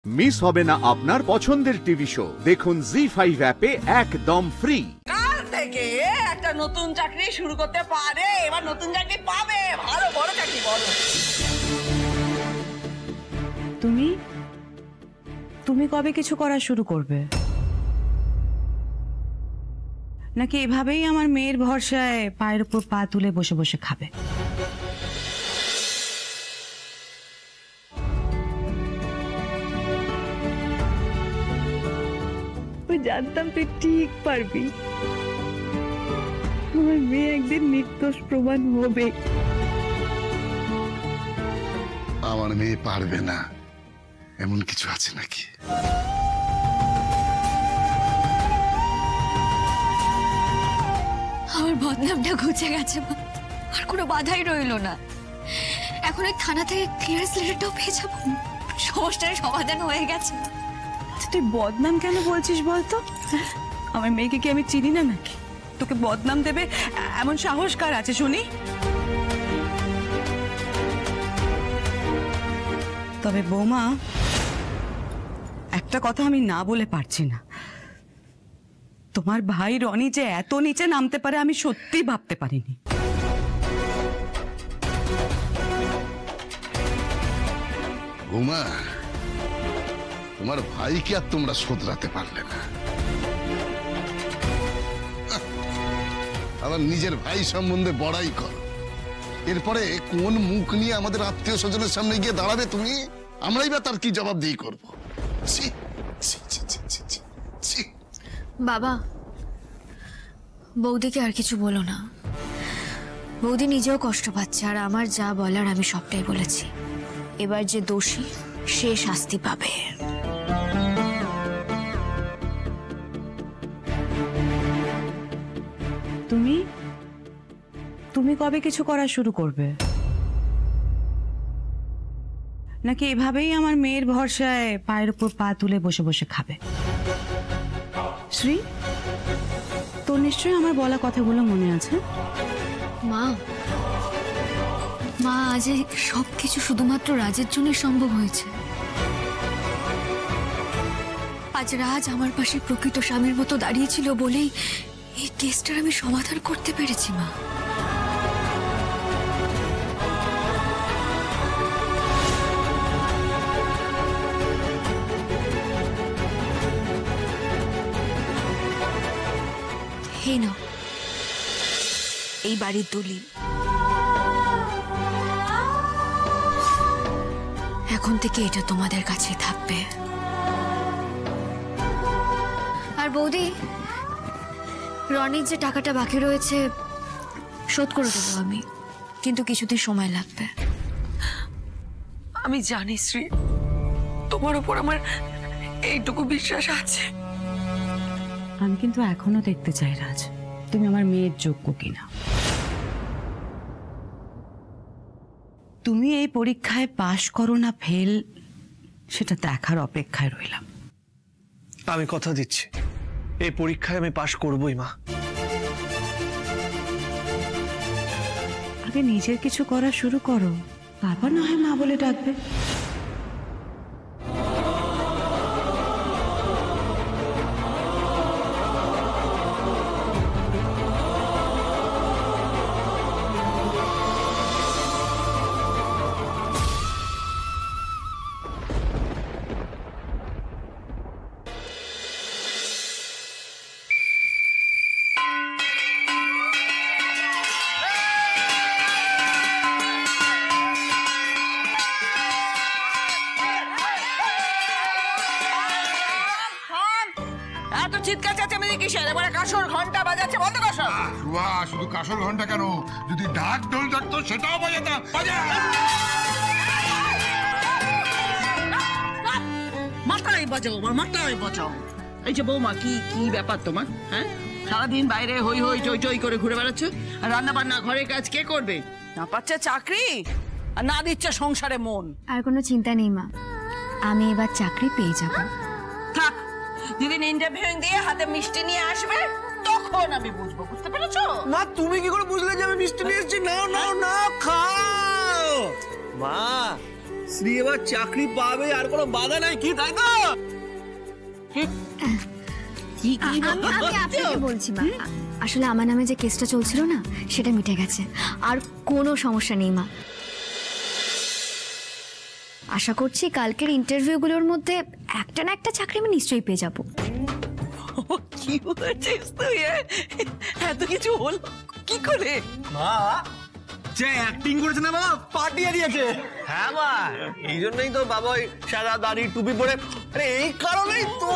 Miss হবে না আপনার পছন্দের টিভি শো। দেখুন জি5 অ্যাপে একদম ফ্রি। কাল থেকে একটা নতুন চাকরি শুরু করতে পারে, এবার নতুন চাকরি পাবে, ভালো বড় চাকরি। বলো তুমি কবে কিছু করা শুরু করবে, নাকি এভাবেই আমার মেয়ের ভরসায় পায়ের উপর পা তুলে বসে বসে খাবে? জানতাম তুই ঠিক পারবি, আমার মেয়ে একদিন নির্দোষ প্রমাণ হবে। আমার মেয়ে পারবে না এমন কিছু আছে নাকি? আমার বদনামটা ঘুচে গেছে, আর কোনো বাধাই রইল না। এখন এই থানা থেকে ক্লিয়ারেন্স লেটারটাও পেয়ে যাবো, সমস্যার সমাধান হয়ে গেছে। তুই বদনাম কেন বলছিস বলতো? আমার মেয়েকে কি আমি চিনি না নাকি? তোকে বদনাম দেবে এমন সাহস কার আছে শুনি? তবে বৌমা, একটা কথা আমি না বলে পারছি না, তোমার ভাই রনি যে এত নিচে নামতে পারে আমি সত্যি ভাবতে পারিনি। বৌমা, তোমার ভাইকে আর তোমরা শোধরাতে পারলে না, আবার নিজের ভাই সম্বন্ধে বড়াই করো। এরপরে কোন মুখ নিয়ে আমাদের আত্মীয় স্বজনের সামনে গিয়ে দাঁড়াবে তুমি? আমরাই বা তার কি জবাবদিহি করবো? বাবা, বৌদিকে আর কিছু বলো না। বৌদি নিজেও কষ্ট পাচ্ছে, আর আমার যা বলার আমি সবটাই বলেছি। এবার যে দোষী সে শাস্তি পাবে। তুমি কবে কিছু করা শুরু করবে, নাকি এভাবেই আমার মেয়ের ভরসায় পায়ের উপর পা তুলে বসে বসে খাবে? শ্রী, তোর নিশ্চয়ই আমার বলা কথাগুলো মনে আছে। মা, আজ সবকিছু শুধুমাত্র রাজের জন্য সম্ভব হয়েছে। আজ রাজ আমার পাশে প্রকৃত স্বামীর মতো দাঁড়িয়েছিল বলেই এই কেসটার আমি সমাধান করতে পেরেছি। মা, হে নাও এই বাড়ির দলিল। এখন থেকে এটা তোমাদের কাছে থাকবে। আর বৌদি, রনির যে টাকাটা বাকি রয়েছে শোধ করে দেবো আমি, কিন্তু কিছুদিন সময় লাগবে। আমি জানি শ্রী, তোমার উপর আমার এইটুকু বিশ্বাস আছে। আমি কিন্তু এখনো দেখতে চাই রাজ, তুমি আমার মেয়ের যোগ্য কিনা। তুমি এই পরীক্ষায় পাশ করো না ফেল, সেটা দেখার অপেক্ষায় রইলাম। আমি কথা দিচ্ছি, এই পরীক্ষায় আমি পাশ করবই মা। আগে নিজের কিছু করা শুরু করো, তারপর না হয় মা বলে ডাকবে। এত চিৎকার চেঁচামেচি কিসের? এবারে কাসর ঘন্টা বাজাচ্ছে, বন্ধ করো। বাহ, শুধু কাসর ঘন্টা কেন, যদি ঢাক ঢোল থাকতো সেটাও বাজাতাম। মাথায় বাজাও, মাথায় বাজাও। এই যে বৌমা, কি কি ব্যাপার তোমার? হ্যাঁ, সারাদিন বাইরে হই হই চই চই করে ঘুরে বেড়াচ্ছ, আর রান্না বান্না ঘরের কাজ কে করবে? না পাচ্ছে চাকরি, আর না দিচ্ছে সংসারে মন। আর কোনো চিন্তা নেই মা, আমি এবার চাকরি পেয়ে যাব। থাক, যেদিন ইন্টারভিউ দিয়ে হাতে মিষ্টি নিয়ে আসবে তখন আমি বুঝবো, বুঝতে পেরেছো? মা, তুমি কি করে বুঝলে যে আমি মিষ্টি নিয়ে এসেছি? নাও নাও নাও, খাও। মা, শ্রী এবার চাকরি পাবে, আর কোনো বাধা নাই, কি তাই তো? কি কি আমি আপনাকে বলছি মা, আসলে আমার নামে যে কেসটা চলছিল না সেটা মিটে গেছে, আর কোনো সমস্যা নেই মা। আশা করছি কালকের ইন্টারভিউগুলোর মধ্যে একটা না একটা চাকরি আমি নিশ্চয়ই পেয়ে যাব। কি বলছিস তুই? এত কিছু হলো কি করে? মা যে অ্যাক্টিং করেছে না বাবা, পাঠিয়ে দিয়েছে। হ্যাঁ মা, এই জন্যই তো বাবা ওই সাদা দাড়ি টুপি পরে, আরে এই কারণেই তো।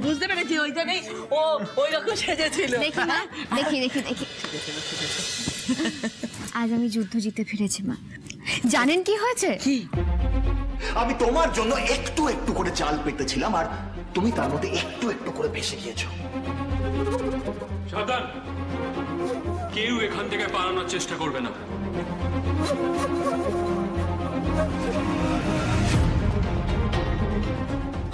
বুঝতে পেরেছি, ওই জন্যই ও ওই রকম সেজেছিল। দেখি মা, দেখি দেখি দেখি, আজ আমি যুদ্ধ জিতে ফিরেছি মা। জানেন কি হয়েছে? কি? আমি তোমার জন্য একটু একটু করে চাল পেতেছিলাম, আর তুমি তার মধ্যে একটু একটু করে ভেসে গিয়েছো। সাবধান, কেউ এখান থেকে পালানোর চেষ্টা করবে না।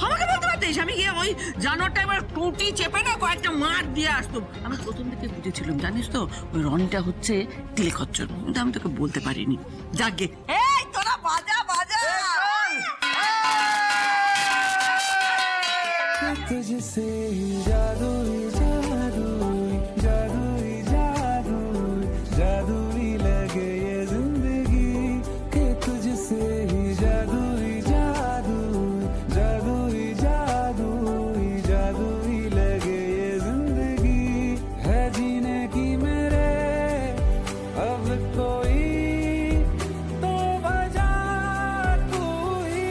আমাকে বলতে পারতিস, আমি গিয়ে ওই জানোয়ারটা এবার টুটি চেপে না কয়েকটা মার দিয়ে আসতো। আমি প্রথম থেকে বুঝেছিলাম, জানিস তো, ওই রনিটা হচ্ছে তিলেখচ্চর, কিন্তু আমি তোকে বলতে পারিনি। যাকে এই তোরা বাজা বাজা। तुझसे जादू जादू जादू जादू जादू लगे ये जिंदगी के तुझसे जादू जादू जादू जादू जादू लगे ये जिंदगी है जीने की मेरे अब कोई तो वजह तू ही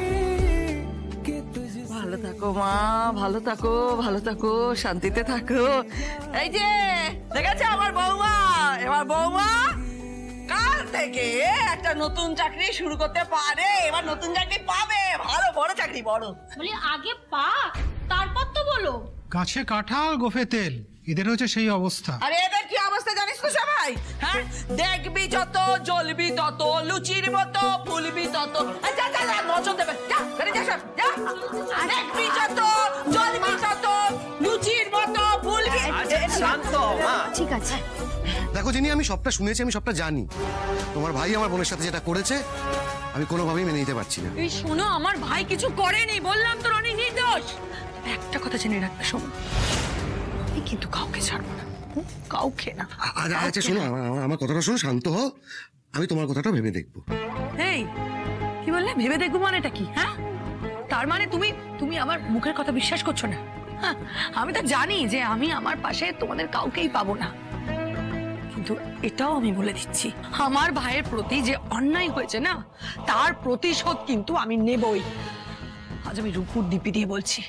कि तुझसे। ভালো থাকো মা, ভালো থাকো, ভালো থাকো, শান্তিতে থাকো। এই যে দেখেছে আমার বৌমা, এবার বৌমা কাল থেকে একটা নতুন চাকরি শুরু করতে পারে। এবার নতুন চাকরি পাবে, ভালো বড় চাকরি, বড়। বলি আগে পা, তারপর তো বলো। গাছে কাঁঠাল গোফে তেল, এদের হচ্ছে সেই অবস্থা। আরে এদের কি অবস্থা জানিস তো সবাই? হ্যাঁ, দেখবি যত জ্বলবি তত, লুচির মতো ফুলবি তত। যা যা যা, নজর দেবে, যা বেরিয়ে যা সব, যা। দেখবি যত জ্বলবি তত, লুচির মতো ফুলবি। শান্ত মা। ঠিক আছে। দেখো জিনি, আমি সবটা শুনেছি, আমি সবটা জানি। তোমার ভাই আমার বোনের সাথে যেটা করেছে আমি কোনোভাবেই মেনে নিতে পারছি না। এই শোনো, আমার ভাই কিছু করেনি, বললাম তো রনি নির্দোষ। একটা কথা জেনে রাখবে, শোনো, আমি কিন্তু কাউকে ছাড়বো না, কাউকে না। আচ্ছা শোনো, আমার কথাটা শোনো, শান্ত হও, আমি তোমার কথাটা ভেবে দেখবো। এই কি বললে? ভেবে দেখবো মানেটা কি? হ্যাঁ, তার মানে তুমি তুমি আমার মুখের কথা বিশ্বাস করছো না? হ্যাঁ, আমি তো জানি যে আমি আমার পাশে তোমাদের কাউকেই পাবো না, কিন্তু এটাও আমি বলে দিচ্ছি, আমার ভাইয়ের প্রতি যে অন্যায় হয়েছে না, তার প্রতিশোধ কিন্তু আমি নেবই। আজ আমি রূপুর দিপি দিয়ে বলছি,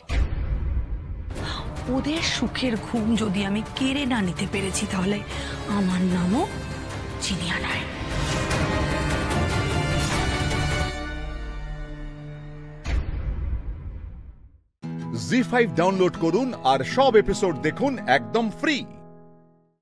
ওদের সুখের ঘুম যদি আমি কেড়ে না নিতে পেরেছি, তাহলে আমার নামও চিনিয়া নয়। জি5 ডাউনলোড করুন আর সব এপিসোড দেখুন একদম ফ্রি।